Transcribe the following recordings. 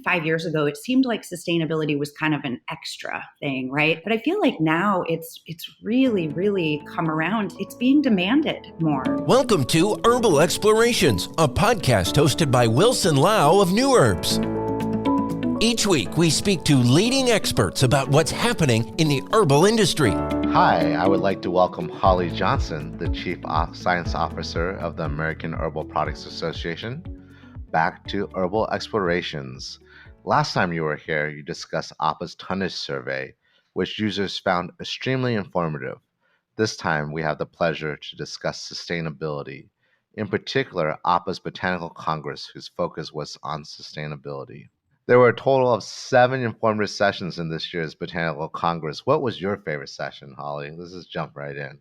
think 5 years ago, it seemed like sustainability was kind of an extra thing, right? But I feel like now it's really, really come around. It's being demanded more. Welcome to Herbal Explorations, a podcast hosted by Wilson Lau of New Herbs. Each week, we speak to leading experts about what's happening in the herbal industry. Hi, I would like to welcome Holly Johnson, the Chief Science Officer of the American Herbal Products Association, back to Herbal Explorations. Last time you were here, you discussed AHPA's Tonnage survey, which users found extremely informative. This time, we have the pleasure to discuss sustainability, in particular, AHPA's Botanical Congress, whose focus was on sustainability. There were a total of 7 informative sessions in this year's Botanical Congress. What was your favorite session, Holly? Let's just jump right in.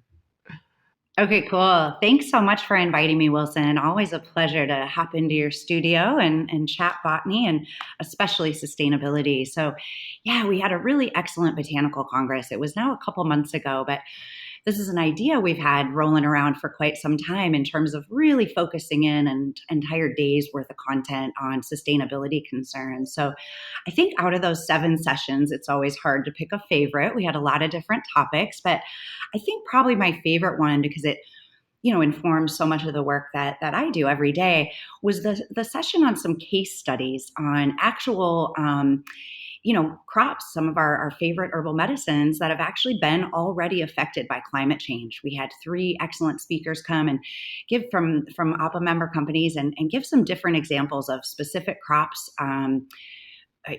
Okay, cool. Thanks so much for inviting me, Wilson. Always a pleasure to hop into your studio and chat botany and especially sustainability. So yeah, we had a really excellent Botanical Congress. It was now a couple months ago, but this is an idea we've had rolling around for quite some time in terms of really focusing in an entire day's worth of content on sustainability concerns. So I think out of those 7 sessions, it's always hard to pick a favorite. We had a lot of different topics, but I think probably my favorite one, because it informs so much of the work that I do every day, was the session on some case studies on actual crops, some of our favorite herbal medicines that have actually been already affected by climate change. We had 3 excellent speakers come and give from AHPA member companies and give some different examples of specific crops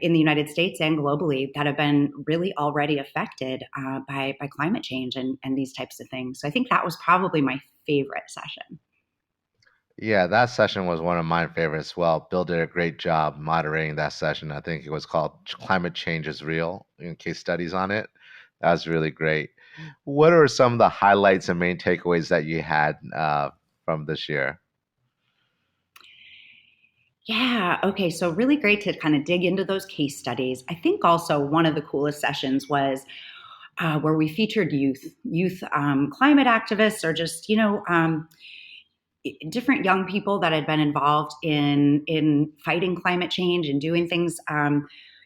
in the United States and globally that have been really already affected by climate change and these types of things. So I think that was probably my favorite session. Yeah, that session was one of my favorites as well. Bill did a great job moderating that session. I think it was called Climate Change is Real, and case studies on it. That was really great. What are some of the highlights and main takeaways that you had from this year? Yeah. Okay. So really great to kind of dig into those case studies. I think also one of the coolest sessions was where we featured youth climate activists, or just different young people that had been involved in fighting climate change and doing things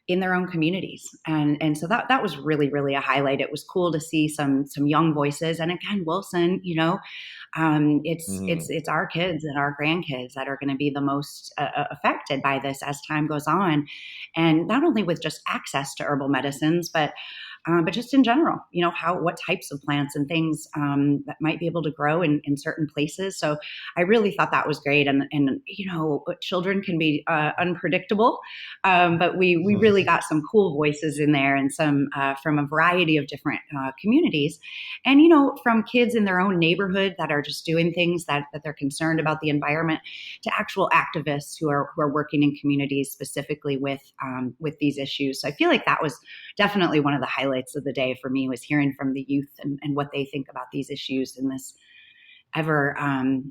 in their own communities, and so that was really, really a highlight. It was cool to see some young voices, and again, Wilson, it's our kids and our grandkids that are going to be the most affected by this as time goes on, and not only with just access to herbal medicines, but just in general, what types of plants and things that might be able to grow in certain places. So I really thought that was great. And children can be unpredictable, but we really got some cool voices in there, and some from a variety of different communities. And, from kids in their own neighborhood that are just doing things that they're concerned about the environment, to actual activists who are working in communities specifically with these issues. So I feel like that was definitely one of the highlights of the day for me, was hearing from the youth and what they think about these issues and this ever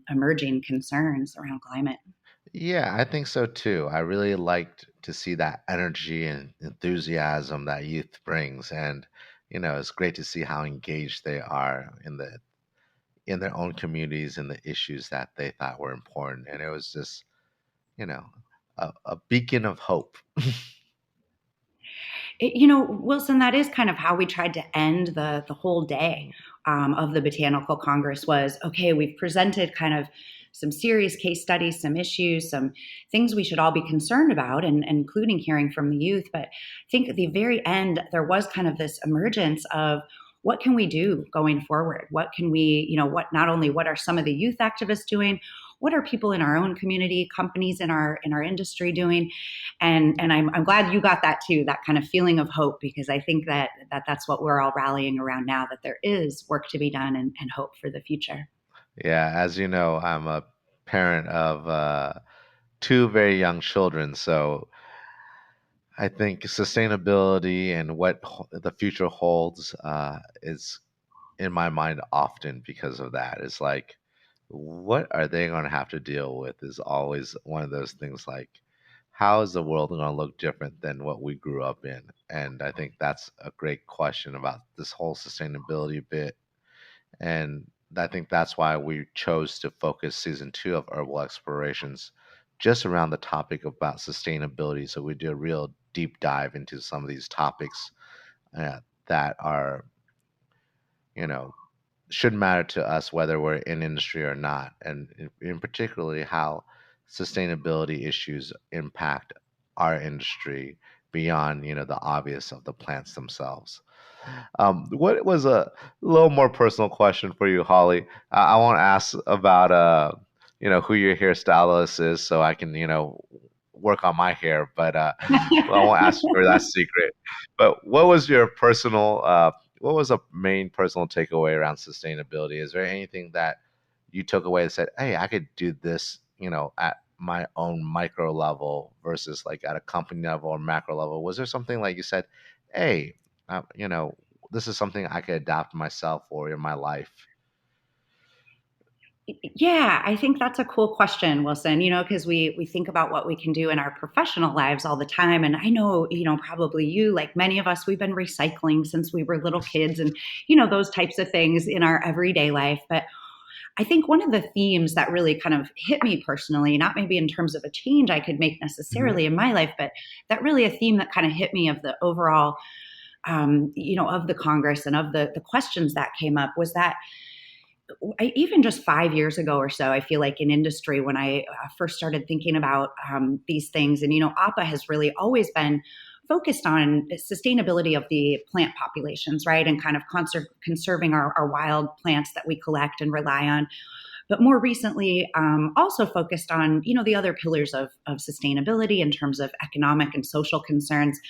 emerging concerns around climate. Yeah, I think so too. I really liked to see that energy and enthusiasm that youth brings, and it's great to see how engaged they are in their own communities and the issues that they thought were important. And it was just, you know, a beacon of hope. Wilson, that is kind of how we tried to end the whole day of the Botanical Congress. Was, okay, we've presented kind of some serious case studies, some issues, some things we should all be concerned about, and including hearing from the youth. But I think at the very end, there was kind of this emergence of, what can we do going forward? What can we, not only what are some of the youth activists doing, what are people in our own community, companies in our industry doing? And I'm glad you got that too, that kind of feeling of hope, because I think that's what we're all rallying around now, that there is work to be done and hope for the future. Yeah, as you know, I'm a parent of 2 very young children, so I think sustainability and what the future holds is in my mind often because of that. It's like, what are they going to have to deal with is always one of those things, like, how is the world going to look different than what we grew up in? And I think that's a great question about this whole sustainability bit. And I think that's why we chose to focus season 2 of Herbal Explorations just around the topic about sustainability. So we do a real deep dive into some of these topics that are, you know, should matter to us whether we're in industry or not, and in particularly how sustainability issues impact our industry beyond, the obvious of the plants themselves. What was a little more personal question for you, Holly? I want to ask about who your hairstylist is, so I can, work on my hair. But well, I won't ask for that secret. But what was a main personal takeaway around sustainability? Is there anything that you took away that said, "Hey, I could do this," at my own micro level versus like at a company level or macro level? Was there something like you said, "Hey, uh, you know, this is something I could adapt myself or in my life"? Yeah, I think that's a cool question, Wilson, because we think about what we can do in our professional lives all the time. And I know, probably you, like many of us, we've been recycling since we were little kids and, those types of things in our everyday life. But I think one of the themes that really kind of hit me personally, not maybe in terms of a change I could make Hmm. necessarily in my life, but that really a theme that kind of hit me of the overall, of the Congress and of the questions that came up was that even just 5 years ago or so, I feel like in industry, when I first started thinking about these things, and APA has really always been focused on sustainability of the plant populations, right, and kind of conserving our wild plants that we collect and rely on. But more recently, also focused on the other pillars of sustainability in terms of economic and social concerns.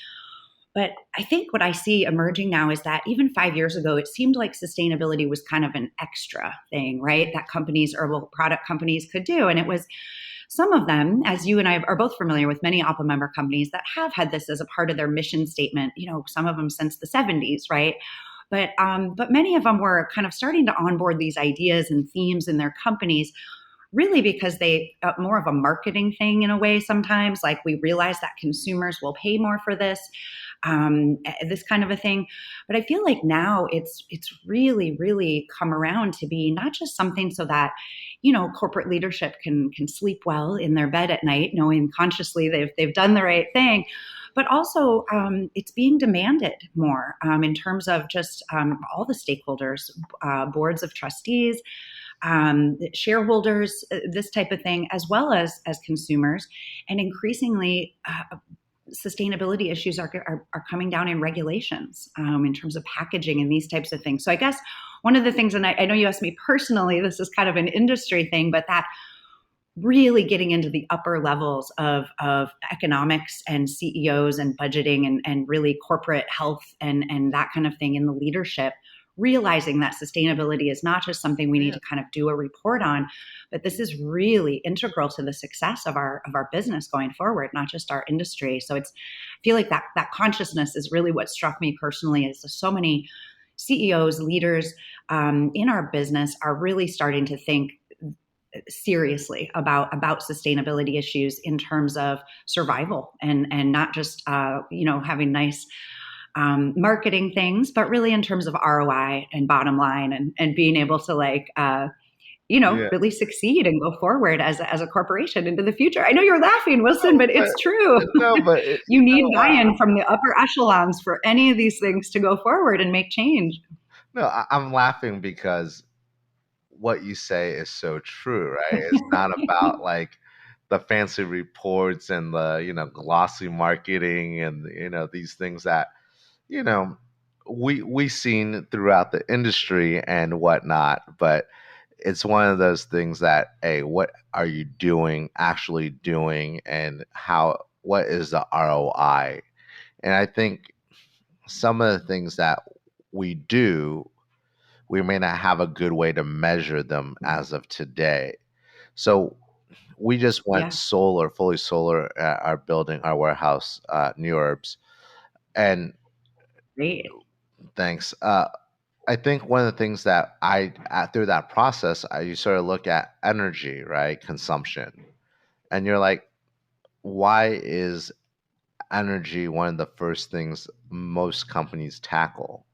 But I think what I see emerging now is that even 5 years ago, it seemed like sustainability was kind of an extra thing, right? That companies, herbal product companies could do. And it was some of them, as you and I are both familiar with, many APA member companies that have had this as a part of their mission statement, some of them since the 70s, right? But many of them were kind of starting to onboard these ideas and themes in their companies really because they more of a marketing thing in a way sometimes, like we realize that consumers will pay more for this kind of a thing. But I feel like now it's really come around to be not just something so that corporate leadership can sleep well in their bed at night knowing consciously they've done the right thing, but also it's being demanded more in terms of just all the stakeholders, boards of trustees, shareholders, this type of thing, as well as consumers. And increasingly, sustainability issues are coming down in regulations in terms of packaging and these types of things. So I guess one of the things, and I know you asked me personally, this is kind of an industry thing, but that really getting into the upper levels of economics and CEOs and budgeting and really corporate health and that kind of thing in the leadership, realizing that sustainability is not just something we need Yeah. to kind of do a report on, but this is really integral to the success of our business going forward, not just our industry. So I feel like that consciousness is really what struck me personally, is so many CEOs, leaders in our business are really starting to think seriously about sustainability issues in terms of survival and not just having nice marketing things, but really in terms of ROI and bottom line and being able to Yeah. really succeed and go forward as a corporation into the future. I know you're laughing, Wilson, No, but but it's true. no, but You need buy-in from the upper echelons for any of these things to go forward and make change. no, I'm laughing because what you say is so true, right? It's not about like the fancy reports and the, glossy marketing and, these things that, you know, we seen throughout the industry and whatnot, but it's one of those things that, hey, what are you doing, actually doing, and what is the ROI? And I think some of the things that we do, we may not have a good way to measure them as of today. So we just went Yeah, solar, fully solar at our building, our warehouse, New Herbs. And great. thanks. I think one of the things that through that process, you sort of look at energy, right? Consumption. And you're like, why is energy one of the first things most companies tackle?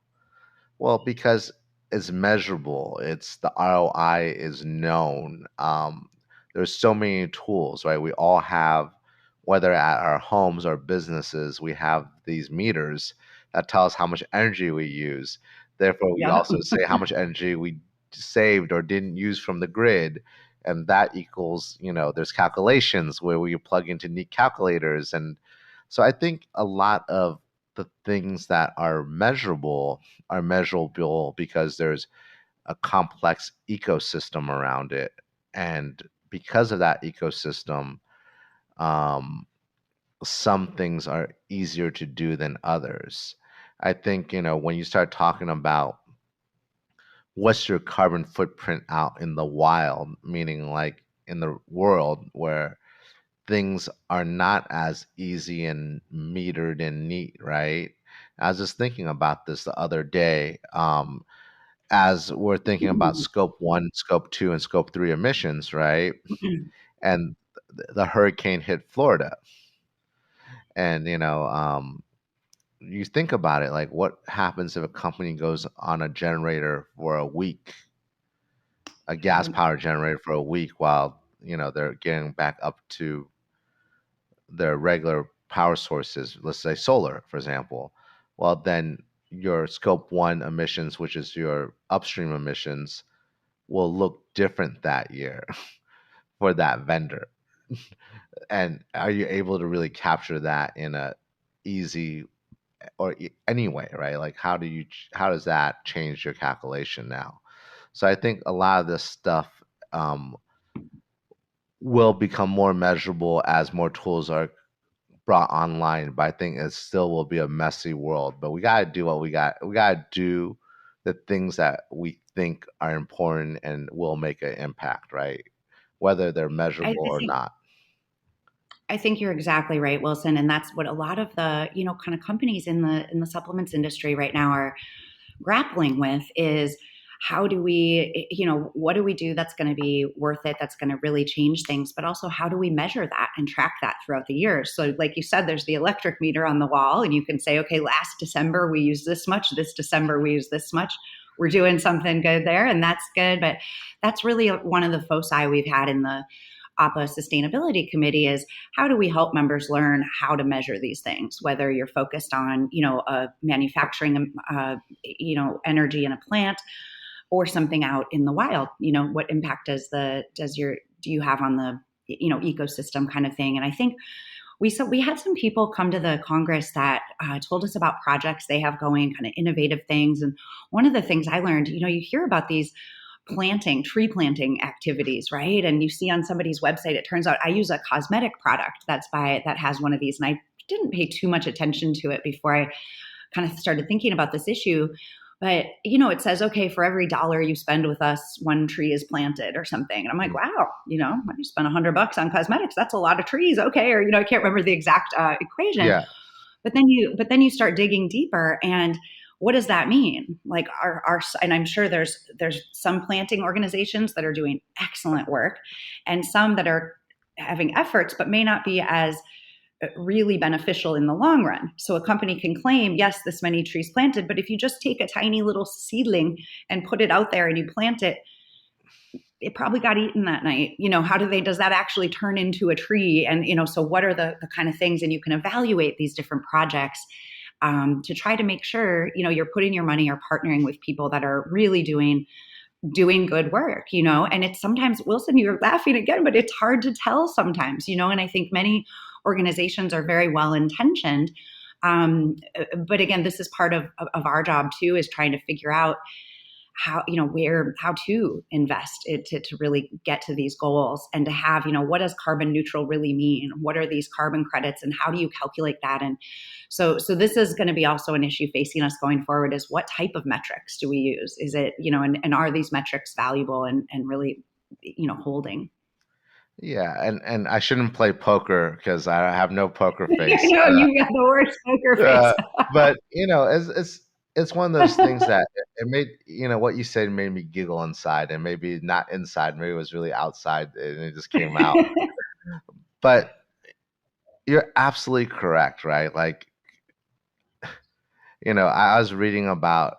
Well, because it's measurable. It's the ROI is known. there's so many tools, right? We all have, whether at our homes or businesses, we have these meters that tell us how much energy we use. Therefore, we Yeah. also say how much energy we saved or didn't use from the grid. And that equals, there's calculations where we plug into neat calculators. And so I think a lot of the things that are measurable because there's a complex ecosystem around it. And because of that ecosystem, um, some things are easier to do than others. I think, when you start talking about what's your carbon footprint out in the wild, meaning like in the world where things are not as easy and metered and neat, right? I was just thinking about this the other day. As we're thinking about scope one, scope two, and scope three emissions, right? And the hurricane hit Florida. And, you think about it, like what happens if a company goes on a generator for a week, a gas power generator for a week while, they're getting back up to their regular power sources, let's say solar, for example. Well, then your scope one emissions, which is your upstream emissions, will look different that year for that vendor. And are you able to really capture that in a easy or anyway, right? Like how does that change your calculation now? So I think a lot of this stuff um, will become more measurable as more tools are brought online, but I think it still will be a messy world. But we gotta do what we got. We gotta do the things that we think are important and will make an impact, right? Whether they're I, measurable I or think not. I think you're exactly right, Wilson, and that's what a lot of the kind of companies in the supplements industry right now are grappling with is how do we what do we do that's going to be worth it, that's going to really change things, but also how do we measure that and track that throughout the year. So like you said, there's the electric meter on the wall and you can say, okay, last December we used this much, this December we used this much, we're doing something good there, and that's good. But that's really one of the foci we've had in the AHPA Sustainability Committee is how do we help members learn how to measure these things, whether you're focused on, manufacturing, energy in a plant or something out in the wild. What impact do you have on the, ecosystem kind of thing. And I think we had some people come to the Congress that told us about projects they have going, kind of innovative things. And one of the things I learned, you hear about these tree planting activities, right? And you see on somebody's website, it turns out I use a cosmetic product that has one of these. And I didn't pay too much attention to it before I kind of started thinking about this issue. But, it says, okay, for every dollar you spend with us, one tree is planted or something. And I'm like, wow, I just spent $100 on cosmetics. That's a lot of trees. Okay. Or, I can't remember the exact equation. Yeah. But then you start digging deeper, and what does that mean? Like and I'm sure there's some planting organizations that are doing excellent work and some that are having efforts but may not be as really beneficial in the long run. So a company can claim, yes, this many trees planted, but if you just take a tiny little seedling and put it out there and you plant it, it probably got eaten that night. Does that actually turn into a tree? And, so what are the kind of things, and you can evaluate these different projects to try to make sure, you're putting your money or partnering with people that are really doing good work, and it's sometimes, Wilson, you're laughing again, but it's hard to tell sometimes, and I think many organizations are very well intentioned. But again, this is part of our job too, is trying to figure out how to invest it to really get to these goals, and to have, what does carbon neutral really mean? What are these carbon credits and how do you calculate that? And so this is going to be also an issue facing us going forward, is what type of metrics do we use? Is it, and are these metrics valuable and really, holding? Yeah, and I shouldn't play poker because I have no poker I face. know you got the worst poker face. But it's one of those things that it made, what you said made me giggle inside, and maybe not inside, maybe it was really outside and it just came out. But you're absolutely correct, right? Like, I was reading about,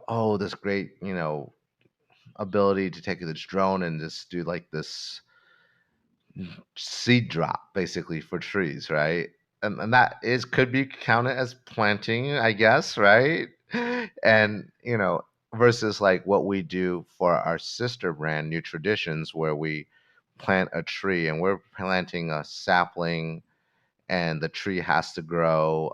oh, this great, ability to take this drone and just do like this seed drop basically for trees, right? And that is could be counted as planting, I guess, right? And versus like what we do for our sister brand, New Traditions, where we plant a tree and we're planting a sapling, and the tree has to grow.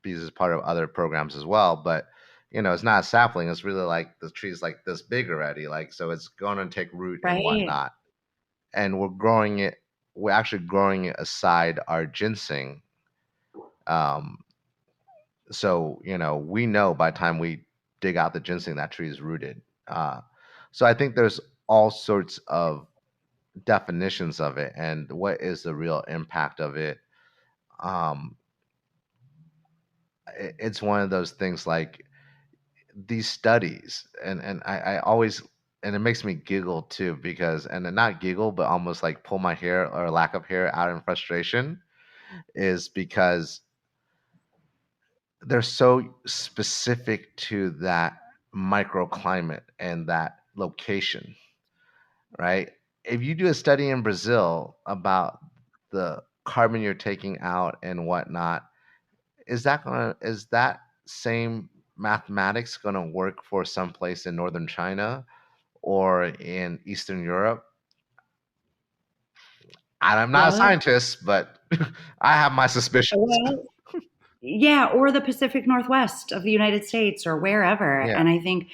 Because it's part of other programs as well, but it's not a sapling. It's really like the tree's like this big already, like so it's going to take root and Right. whatnot, and we're actually growing it aside our ginseng. um so we know by the time we dig out the ginseng, that tree is rooted. So I think there's all sorts of definitions of it and what is the real impact of it. um it's one of those things, like these studies, and I always, and it makes me giggle too, because, and then not giggle but almost like pull my hair or lack of hair out in frustration, is because they're so specific to that microclimate and that location, right? If you do a study in Brazil about the carbon you're taking out and whatnot, is that same mathematics gonna work for someplace in northern China or in Eastern Europe? I'm not a Well, scientist, but I have my suspicions. well, yeah, or the Pacific Northwest of the United States or wherever. Yeah. And I think,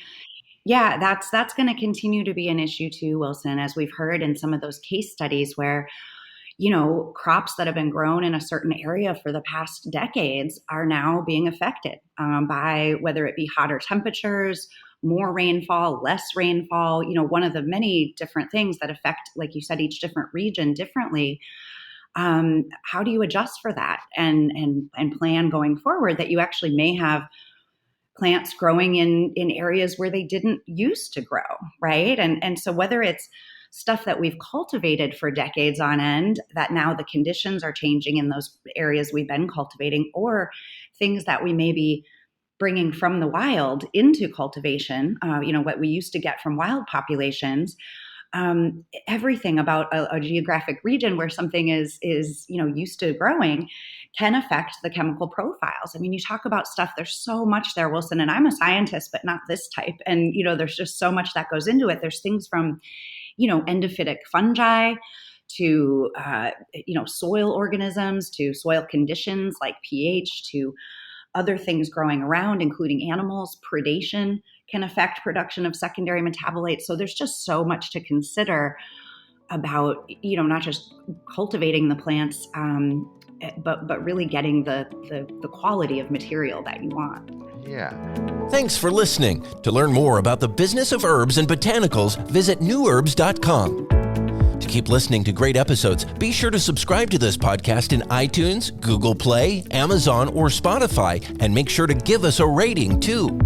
yeah, that's going to continue to be an issue too, Wilson, as we've heard in some of those case studies where, crops that have been grown in a certain area for the past decades are now being affected by whether it be hotter temperatures, more rainfall, less rainfall, one of the many different things that affect, like you said, each different region differently. How do you adjust for that and plan going forward that you actually may have plants growing in areas where they didn't used to grow, right? And so whether it's stuff that we've cultivated for decades on end, that now the conditions are changing in those areas we've been cultivating, or things that we may be bringing from the wild into cultivation, what we used to get from wild populations. Everything about a geographic region where something is used to growing can affect the chemical profiles. I mean, you talk about stuff, there's so much there, Wilson, and I'm a scientist, but not this type. And, there's just so much that goes into it. There's things from, endophytic fungi to, soil organisms, to soil conditions like pH, to other things growing around, including animals. Predation can affect production of secondary metabolites. So there's just so much to consider about, not just cultivating the plants, but really getting the quality of material that you want. Yeah. Thanks for listening. To learn more about the business of herbs and botanicals, visit newherbs.com. To keep listening to great episodes, be sure to subscribe to this podcast in iTunes, Google Play, Amazon, or Spotify, and make sure to give us a rating too.